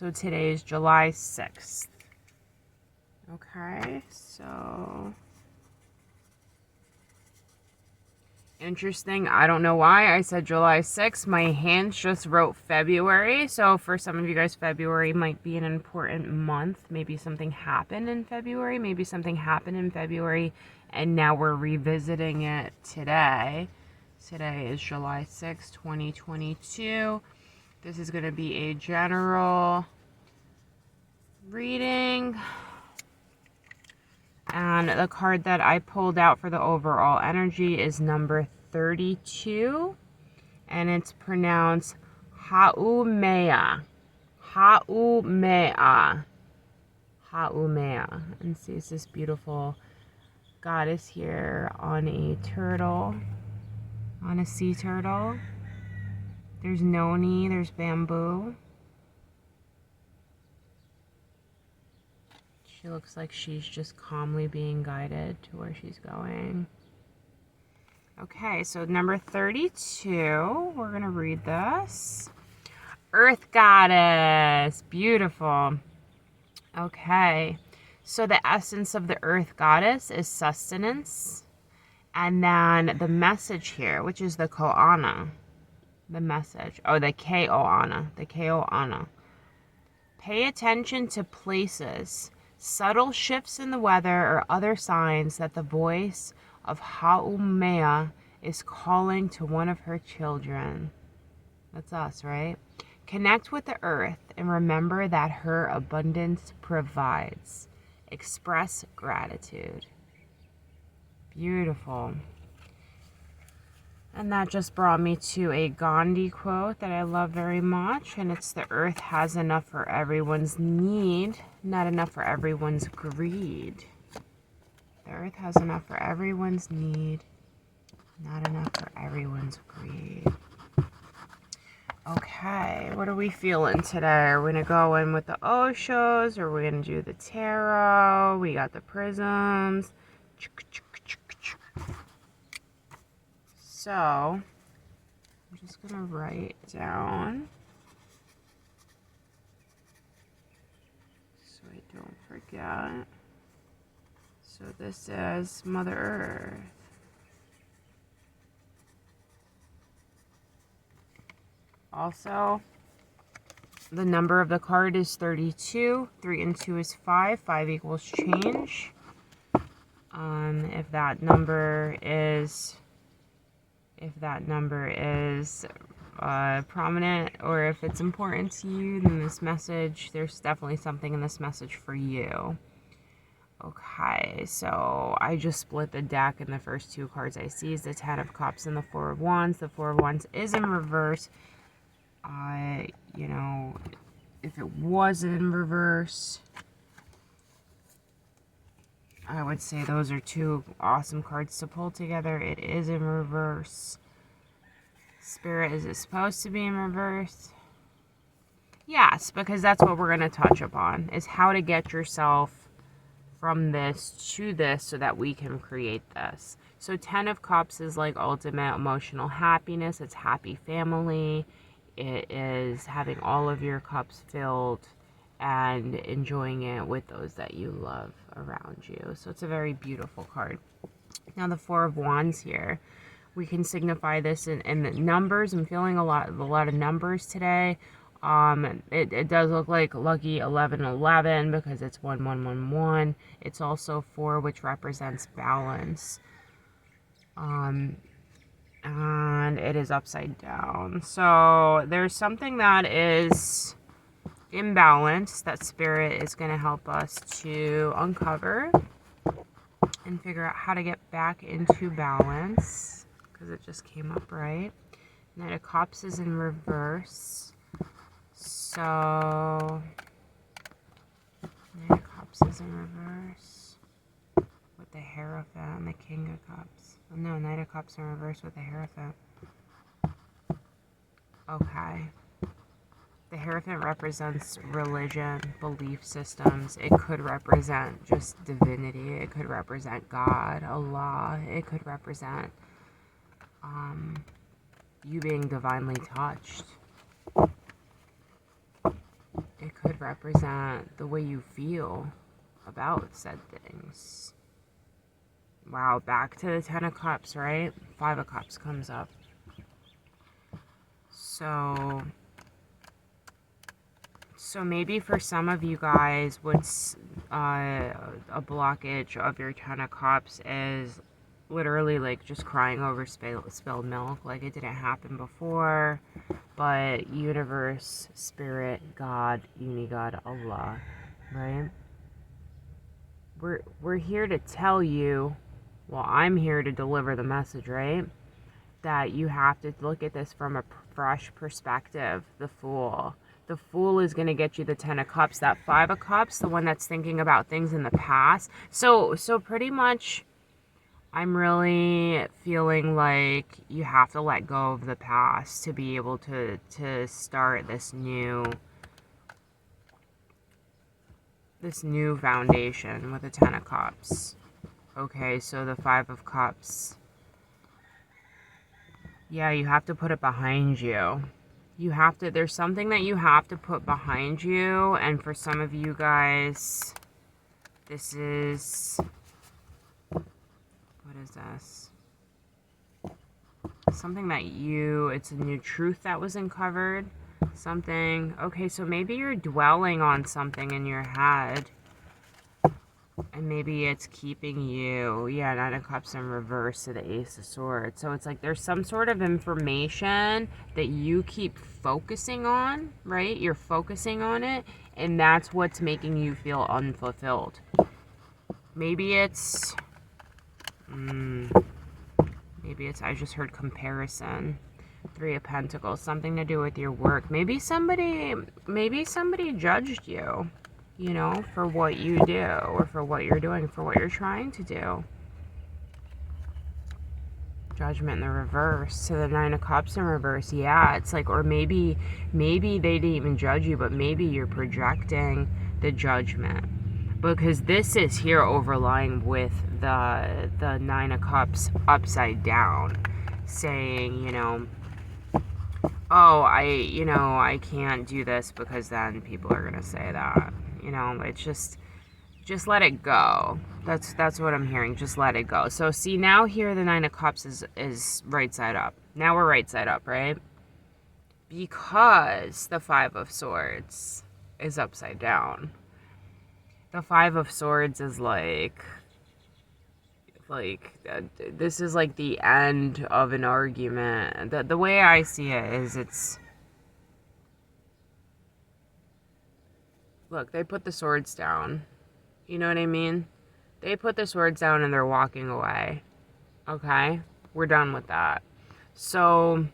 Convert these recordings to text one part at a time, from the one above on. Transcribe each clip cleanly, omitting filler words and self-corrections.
So today is July 6th. Okay, so interesting. I don't know why I said July 6th. My hands just wrote February. So for some of you guys, February might be an important month. Maybe something happened in February. Maybe something happened in February and now we're revisiting it today. Today is July 6th, 2022. This is going to be a general reading. And the card that I pulled out for the overall energy is number 32. And it's pronounced Haumea. Haumea. Haumea. And see, it's this beautiful goddess here on a turtle. On a sea turtle. There's noni, there's bamboo. She looks like she's just calmly being guided to where she's going. Okay, so number 32, we're going to read this. Earth Goddess. Beautiful. Okay, so the essence of the Earth Goddess is sustenance. And then the message here, which is the ko'ana. The message. Oh, the ke'oana. The ke'oana. Pay attention to places, subtle shifts in the weather, or other signs that the voice of Haumea is calling to one of her children. That's us, right? Connect with the earth and remember that her abundance provides. Express gratitude. Beautiful. And that just brought me to a Gandhi quote that I love very much. And it's, the earth has enough for everyone's need, not enough for everyone's greed. The earth has enough for everyone's need, not enough for everyone's greed. Okay, what are we feeling today? Are we going to go in with the Oshos? Or are we going to do the tarot? We got the prisms. So, I'm just going to write down so I don't forget. So this is Mother Earth. Also, the number of the card is 32. 3 and 2 is 5. 5 equals change. If that number is prominent, or if it's important to you, then this message, there's definitely something in this message for you. Okay, so I just split the deck, and the first two cards I see is the Ten of Cups and the Four of Wands. The Four of Wands is in reverse. You know, if it was in reverse, I would say those are two awesome cards to pull together. It is in reverse. Spirit, is it supposed to be in reverse? Yes, because that's what we're going to touch upon, is how to get yourself from this to this so that we can create this. So 10 of Cups is like ultimate emotional happiness. It's happy family. It is having all of your cups filled and enjoying it with those that you love around you. So it's a very beautiful card. Now the Four of Wands here, we can signify this in the numbers. I'm feeling a lot of numbers today. It does look like lucky 1111 because it's 1111. It's also 4, which represents balance. And it is upside down. So there's something that is imbalanced that Spirit is going to help us to uncover and figure out how to get back into balance, because it just came up right. Knight of Cups is in reverse. So Knight of Cups is in reverse with the Hierophant and the King of Cups. Oh, no, Knight of Cups in reverse with the Hierophant. Okay. The Hierophant represents religion, belief systems. It could represent just divinity. It could represent God, Allah. It could represent you being divinely touched. It could represent the way you feel about said things. Wow, back to the Ten of Cups, right? Five of Cups comes up. So maybe for some of you guys, what's a blockage of your Ten of Cups is literally like just crying over spilled milk, like it didn't happen before. But universe, spirit, God, UNIGOD, Allah, right? We're here to tell you, well, I'm here to deliver the message, right? That you have to look at this from a fresh perspective. The Fool. The Fool is going to get you the Ten of Cups. That Five of Cups, the one that's thinking about things in the past. So pretty much, I'm really feeling like you have to let go of the past to be able to start this new foundation with the Ten of Cups. Okay, so the Five of Cups. Yeah, you have to put it behind you. You have to, there's something that you have to put behind you, and for some of you guys, this is, what is this? Something that it's a new truth that was uncovered. Something, okay, so maybe you're dwelling on something in your head, and maybe it's keeping you, yeah, Nine of Cups in reverse to the Ace of Swords. So it's like there's some sort of information that you keep focusing on, right? You're focusing on it, and that's what's making you feel unfulfilled. Maybe it's, I just heard comparison. Three of Pentacles, something to do with your work. Maybe somebody judged you, you know, for what you do, or for what you're doing, for what you're trying to do. Judgment in the reverse to the Nine of Cups in reverse. Yeah, it's like, or maybe they didn't even judge you, but maybe you're projecting the judgment. Because this is here overlying with the Nine of Cups upside down, saying, you know, oh, I can't do this because then people are going to say that. You know, it's just let it go. That's what I'm hearing. Just let it go. So see, now here the Nine of Cups is right side up. Now we're right side up, right? Because the Five of Swords is upside down. The Five of Swords is like this is like the end of an argument. The way I see it is, it's, look, they put the swords down. You know what I mean? They put the swords down and they're walking away. Okay? We're done with that. So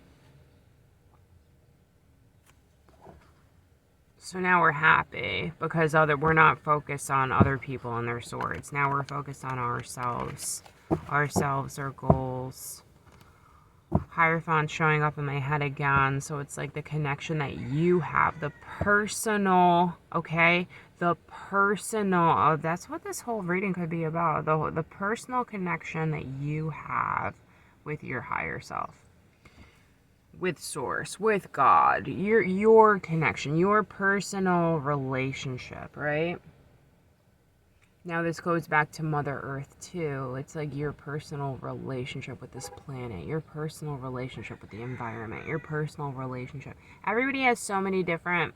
now we're happy because we're not focused on other people and their swords. Now we're focused on ourselves, our goals. Hierophant showing up in my head again. So it's like the connection that you have, the personal, okay? The personal, that's what this whole reading could be about. The personal connection that you have with your higher self, with Source, with God, your connection, your personal relationship, right? Now this goes back to Mother Earth too. It's like your personal relationship with this planet, your personal relationship with the environment, your personal relationship. Everybody has so many different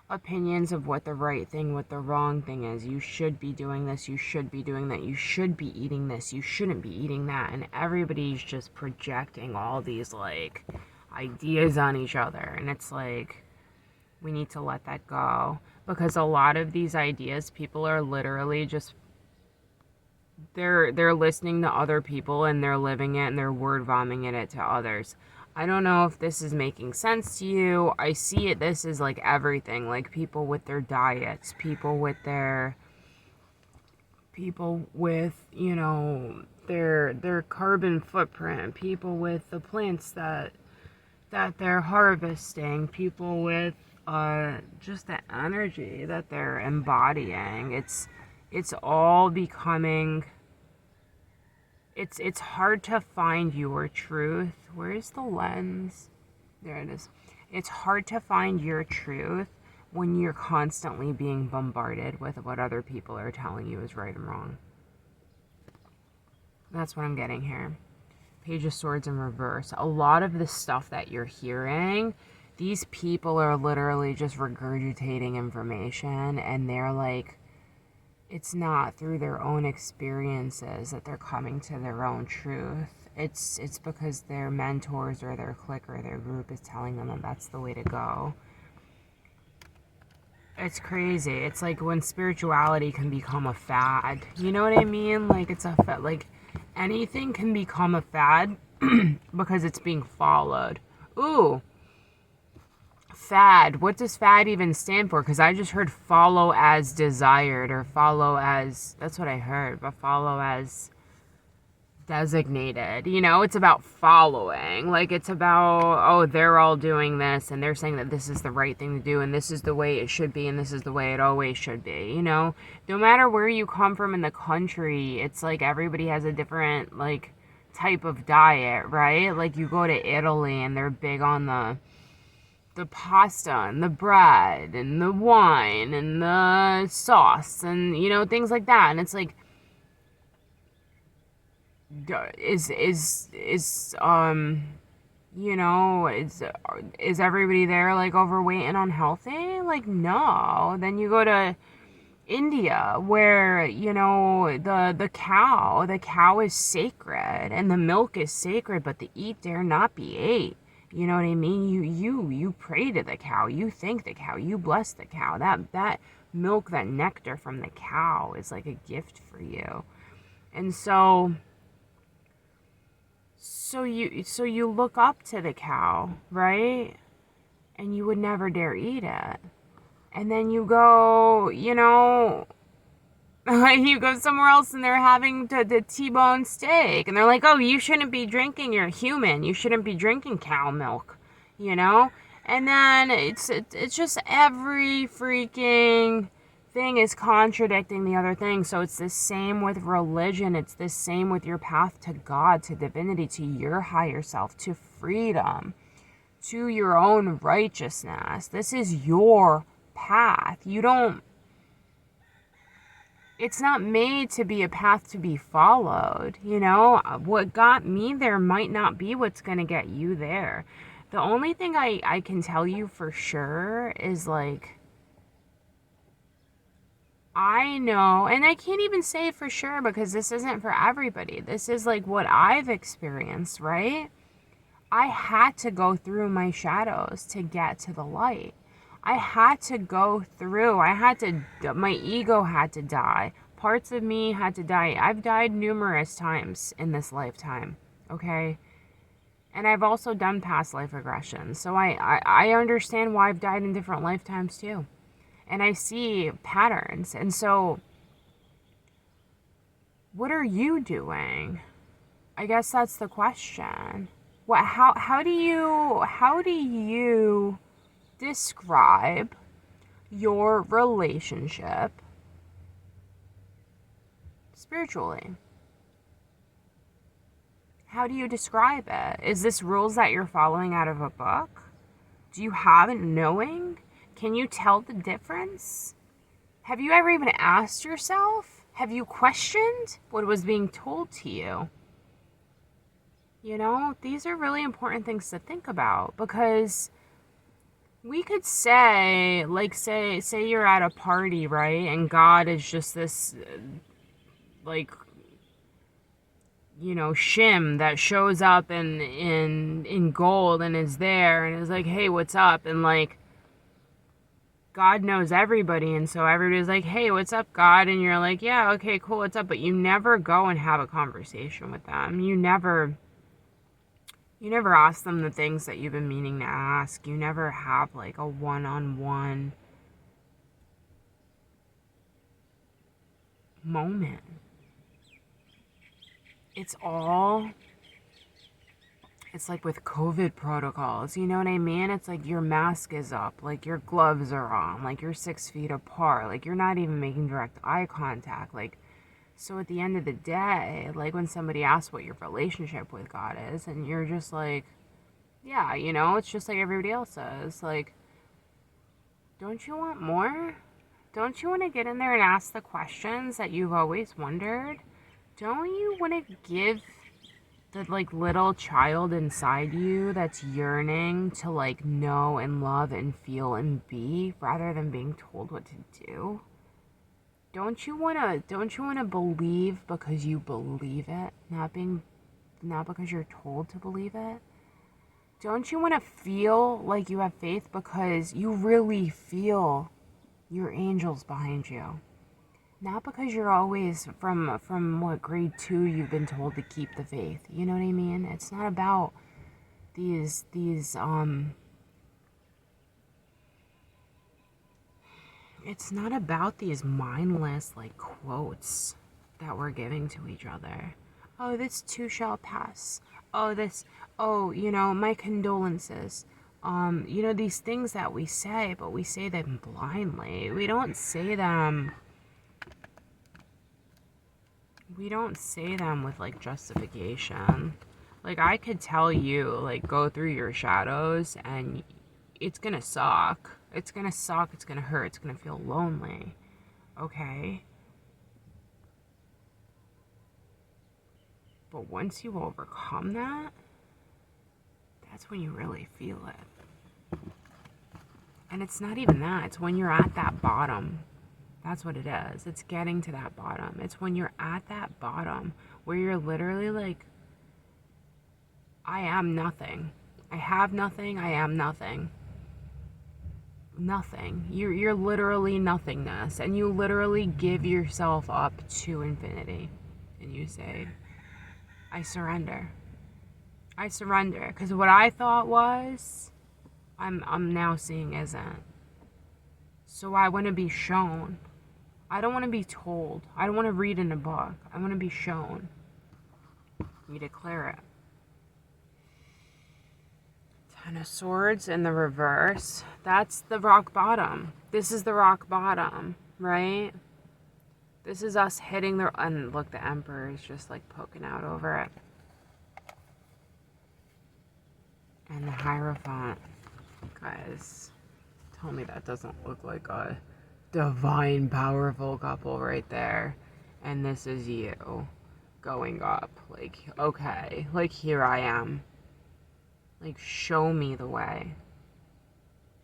opinions of what the right thing, what the wrong thing is. You should be doing this, you should be doing that, you should be eating this, you shouldn't be eating that, and everybody's just projecting all these like ideas on each other, and it's like we need to let that go, because a lot of these ideas, people are literally just they're listening to other people and they're living it and they're word vomiting it to others. I don't know if this is making sense to you. I see it, this is like everything, like people with their diets, people with, you know, their carbon footprint, people with the plants that they're harvesting, people with just the energy that they're embodying. It's all becoming, it's hard to find your truth. Where's the lens? There it is. It's hard to find your truth when you're constantly being bombarded with what other people are telling you is right and wrong. That's what I'm getting here. Page of Swords in reverse. A lot of the stuff that you're hearing, these people are literally just regurgitating information, and they're like, it's not through their own experiences that they're coming to their own truth. It's because their mentors or their clique or their group is telling them that that's the way to go. It's crazy. It's like when spirituality can become a fad. You know what I mean? Like, it's a fad. Like, anything can become a fad because it's being followed. Ooh. Fad. What does fad even stand for? Because I just heard follow as desired, or follow as, that's what I heard, but follow as designated. You know, it's about following. Like, it's about, oh, they're all doing this and they're saying that this is the right thing to do and this is the way it should be and this is the way it always should be. You know, no matter where you come from in the country, it's like everybody has a different, like, type of diet, right? Like, you go to Italy and they're big on the pasta and the bread and the wine and the sauce and, you know, things like that. And it's like, you know, is everybody there like overweight and unhealthy? Like, no. Then you go to India, where, you know, the cow is sacred and the milk is sacred, but the eat dare not be ate. You know what I mean? You pray to the cow, you thank the cow, you bless the cow. That milk, that nectar from the cow is like a gift for you. And so you look up to the cow, right? And you would never dare eat it. And then you go, you know, you go somewhere else and they're having the T-bone steak. And they're like, oh, you shouldn't be drinking, you're human. You shouldn't be drinking cow milk, you know? And then it's just every freaking thing is contradicting the other thing. So it's the same with religion. It's the same with your path to God, to divinity, to your higher self, to freedom, to your own righteousness. This is your path. It's not made to be a path to be followed. You know, what got me there might not be what's going to get you there. The only thing I can tell you for sure is, like, I know, and I can't even say it for sure because this isn't for everybody. This is like what I've experienced, right? I had to go through my shadows to get to the light. I had to go through, my ego had to die. Parts of me had to die. I've died numerous times in this lifetime, okay? And I've also done past life regressions. So I understand why I've died in different lifetimes too. And I see patterns. And so, what are you doing? I guess that's the question. How do you describe your relationship spiritually? How do you describe it? Is this rules that you're following out of a book? Do you have a knowing? Can you tell the difference? Have you ever even asked yourself? Have you questioned what was being told to you? You know, these are really important things to think about, because we could say, like, say you're at a party, right? And God is just this, like, you know, shim that shows up in gold and is there and is like, hey, what's up? And, like, God knows everybody, and so everybody's like, hey, what's up, God? And you're like, yeah, okay, cool, what's up? But you never go and have a conversation with them. You never ask them the things that you've been meaning to ask. You never have, like, a one-on-one moment. It's like with COVID protocols, you know what I mean? It's like your mask is up, like your gloves are on, like you're 6 feet apart, like you're not even making direct eye contact. Like, so at the end of the day, like when somebody asks what your relationship with God is, and you're just like, yeah, you know, it's just like everybody else says. Like, Don't you want more? Don't you want to get in there and ask the questions that you've always wondered? Don't you want to give the like little child inside you that's yearning to like know and love and feel and be rather than being told what to do? Don't you want to believe because you believe it, not because you're told to believe it? Don't you want to feel like you have faith because you really feel your angels behind you? Not because you're always from what grade 2 you've been told to keep the faith. You know what I mean? It's not about these it's not about these mindless like quotes that we're giving to each other. Oh, this too shall pass. My condolences. These things that we say, but we say them blindly. We don't say them with like justification. Like I could tell you, like go through your shadows and it's gonna suck. It's gonna suck, it's gonna hurt, it's gonna feel lonely. Okay? But once you overcome that, that's when you really feel it. And it's not even that, it's when you're at that bottom. That's what it is. It's getting to that bottom. It's when you're at that bottom where you're literally like, I am nothing. I have nothing. I am nothing. Nothing. You're literally nothingness. And you literally give yourself up to infinity. And you say, I surrender. I surrender. Because what I thought was, I'm now seeing isn't. So I want to be shown. I don't want to be told. I don't want to read in a book. I want to be shown. We declare it. 10 of Swords in the reverse. That's the rock bottom. This is the rock bottom, right? This is us hitting the... And look, the Emperor is just like poking out over it. And the Hierophant. Guys, tell me that doesn't look like a divine, powerful couple right there. And this is you going up. Like, okay, like here I am. Like, show me the way.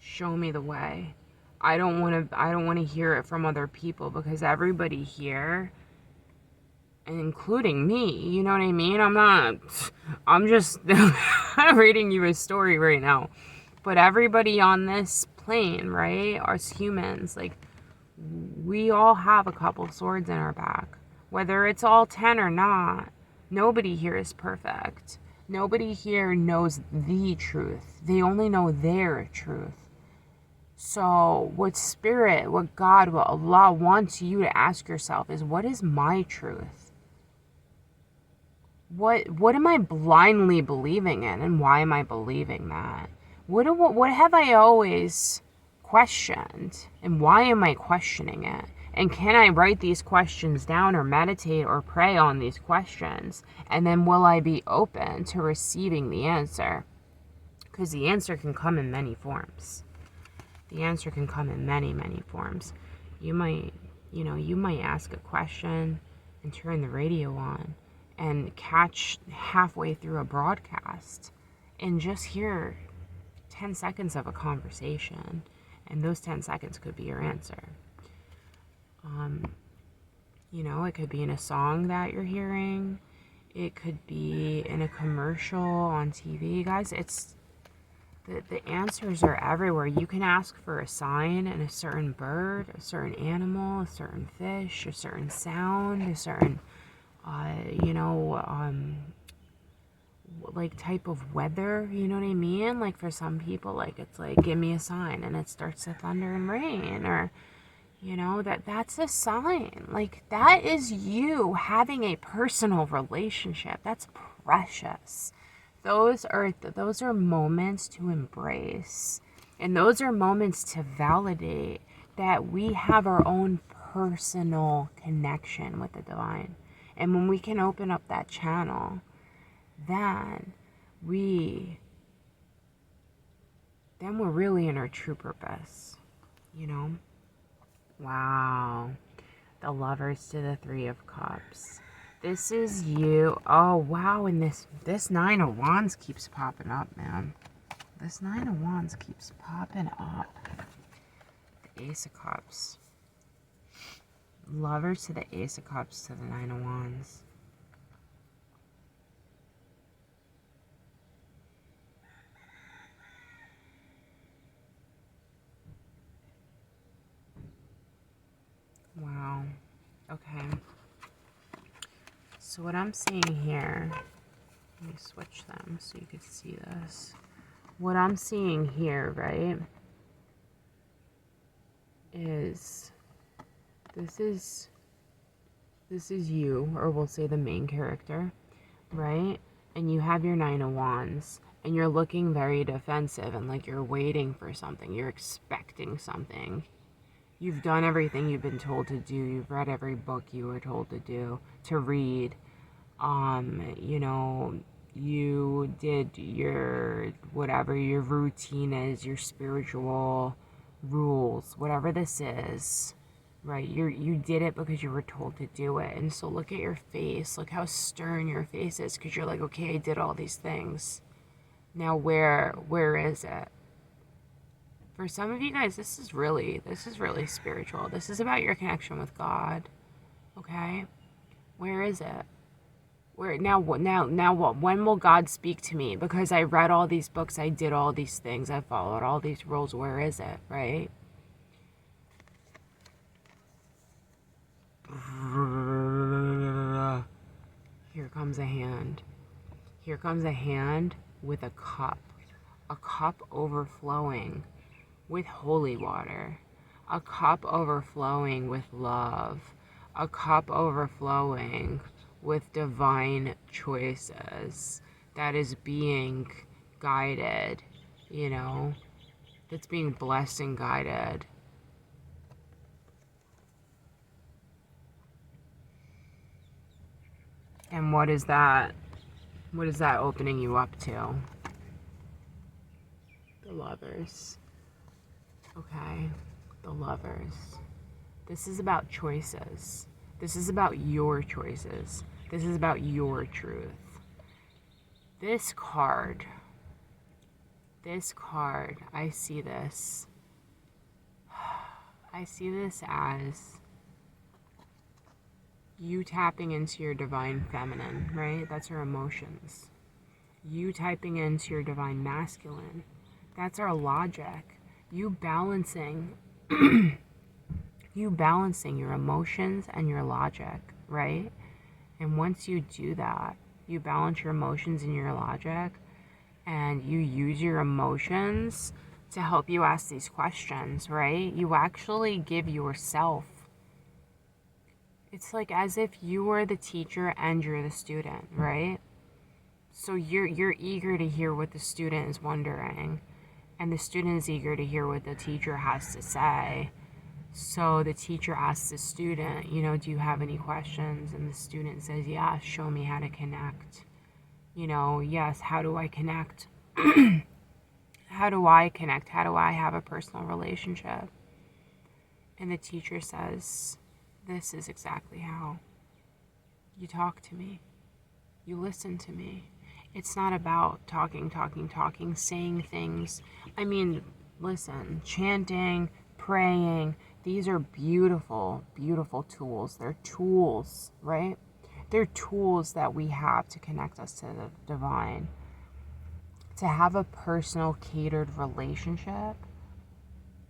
Show me the way. I don't want to hear it from other people because everybody here, including me, you know what I mean? I'm just reading you a story right now. But everybody on this plane, right, us humans, like, we all have a couple swords in our back. Whether it's all 10 or not, nobody here is perfect. Nobody here knows the truth. They only know their truth. So what Spirit, what God, what Allah wants you to ask yourself is, what is my truth? What am I blindly believing in, and why am I believing that? What have I always questioned, and why am I questioning it? And can I write these questions down or meditate or pray on these questions? And then will I be open to receiving the answer? Because the answer can come in many forms. The answer can come in many, many forms. You might ask a question and turn the radio on and catch halfway through a broadcast and just hear 10 seconds of a conversation. And those 10 seconds could be your answer. It could be in a song that you're hearing. It could be in a commercial on TV. Guys, the answers are everywhere. You can ask for a sign in a certain bird, a certain animal, a certain fish, a certain sound, a certain, like type of weather, you know what I mean? Like for some people, like it's like, give me a sign and it starts to thunder and rain, or that's a sign. Like that is you having a personal relationship. That's precious. Those are moments to embrace, and those are moments to validate that we have our own personal connection with the divine. And when we can open up that channel, then we're really in our true purpose. you know? Wow. The Lovers to the Three of Cups. This is you. Oh, wow. And this Nine of Wands keeps popping up, man. This Nine of Wands keeps popping up. The Ace of Cups. Lovers to the Ace of Cups to the Nine of Wands. Wow. Okay. So what I'm seeing here, let me switch them so you can see this. What I'm seeing here, right, is this is you, or we'll say the main character, right? And you have your Nine of Wands, and you're looking very defensive and like you're waiting for something. You're expecting something. You've done everything you've been told to do. You've read every book you were told to read. You know, you did your, whatever your routine is, your spiritual rules, whatever this is, right? You did it because you were told to do it. And so look at your face. Look how stern your face is, because you're like, okay, I did all these things. Now where is it? For some of you guys, this is really spiritual. This is about your connection with God. Okay? Where is it? Now what? When will God speak to me? Because I read all these books, I did all these things, I followed all these rules. Where is it? Right? Here comes a hand. Here comes a hand with a cup overflowing with holy water, a cup overflowing with love, a cup overflowing with divine choices that is being guided, you know, that's being blessed and guided. And what is that? What is that opening you up to? The Lovers. Okay, the Lovers. This is about choices. This is about your choices. This is about your truth. This card, I see this. I see this as you tapping into your divine feminine, right? That's our emotions. You typing into your divine masculine. That's our logic. You balancing your emotions and your logic, right? And once you do that, you balance your emotions and your logic, and you use your emotions to help you ask these questions, right? You actually give yourself. It's like as if you were the teacher and you're the student, right? So you're eager to hear what the student is wondering, and the student is eager to hear what the teacher has to say. So the teacher asks the student, you know, do you have any questions? And the student says, yeah, show me how to connect. You know, yes, how do I connect? How do I connect? How do I have a personal relationship? And the teacher says, this is exactly how. You talk to me. You listen to me. It's not about talking, saying things. I mean, listen, chanting, praying, these are beautiful, beautiful tools. They're tools, right? They're tools that we have to connect us to the divine. To have a personal, catered relationship,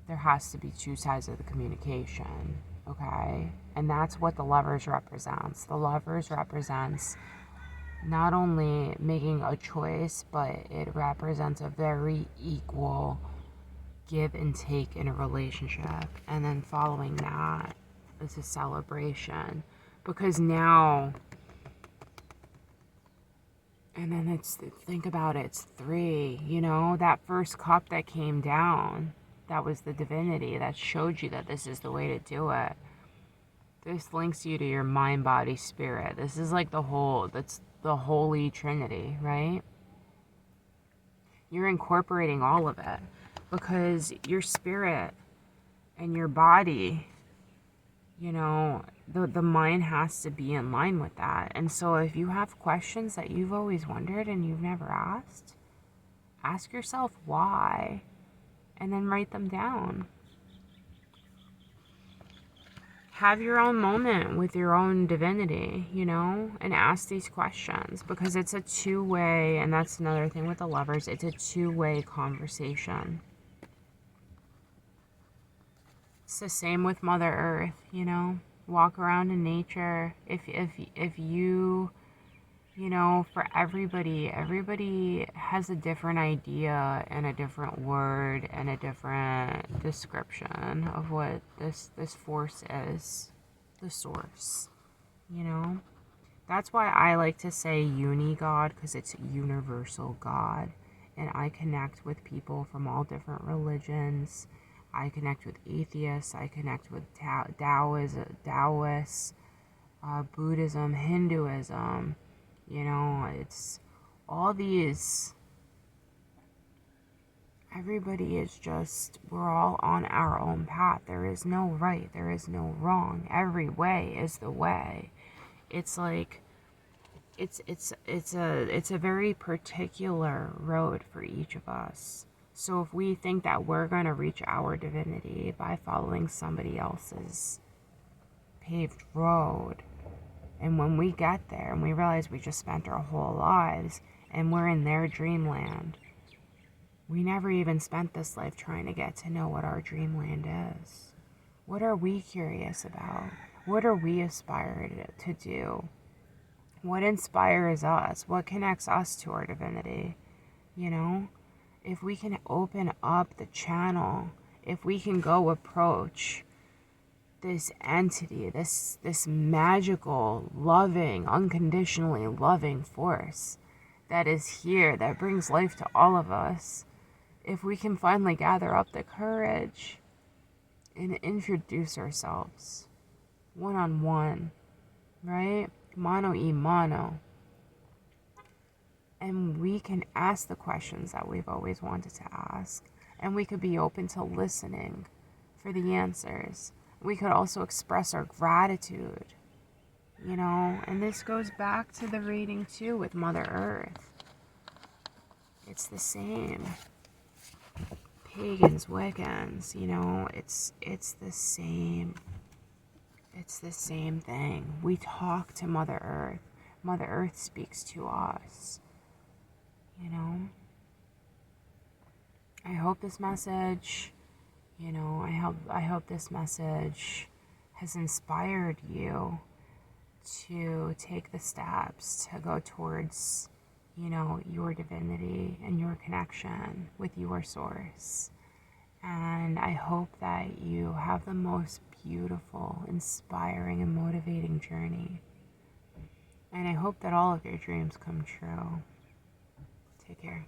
there has to be two sides of the communication, okay? And that's what the Lovers represents. The Lovers represents not only making a choice, but it represents a very equal give and take in a relationship. And then following that is a celebration. Because now, and then think about it, it's 3, you know, that first cup that came down, that was the divinity that showed you that this is the way to do it. This links you to your mind, body, spirit. This is like that's the Holy Trinity, right? You're incorporating all of it because your spirit And your body, you know, the mind has to be in line with that. And so if you have questions that you've always wondered and you've never asked, ask yourself why, and then write them down. Have your own moment with your own divinity, you know, and ask these questions, because it's a two-way, and that's another thing with the Lovers, it's a two-way conversation. It's the same with Mother Earth, you know. Walk around in nature. If you, you know, for everybody has a different idea and a different word and a different description of what this force is, the source, you know. That's why I like to say UNIGOD, because it's universal God, and I connect with people from all different religions. I connect with atheists, I connect with Taoists, Buddhism, Hinduism, you know, it's all these, everybody is just, we're all on our own path. There is no right, there is no wrong. Every way is the way. It's like, it's a very particular road for each of us. So if we think that we're going to reach our divinity by following somebody else's paved road, and when we get there and we realize we just spent our whole lives and we're in their dreamland, we never even spent this life trying to get to know what our dreamland is. What are we curious about? What are we aspired to do? What inspires us? What connects us to our divinity? You know? If we can open up the channel, if we can go approach this entity, this magical, loving, unconditionally loving force that is here, that brings life to all of us, if we can finally gather up the courage and introduce ourselves one-on-one, right? Mano y mano. And we can ask the questions that we've always wanted to ask. And we could be open to listening for the answers. We could also express our gratitude, you know. And this goes back to the reading too with Mother Earth. It's the same. Pagans, Wiccans, you know, it's the same. It's the same thing. We talk to Mother Earth. Mother Earth speaks to us. You know, I hope this message, you know, I hope this message has inspired you to take the steps to go towards, you know, your divinity and your connection with your source. And I hope that you have the most beautiful, inspiring, and motivating journey. And I hope that all of your dreams come true. Take care.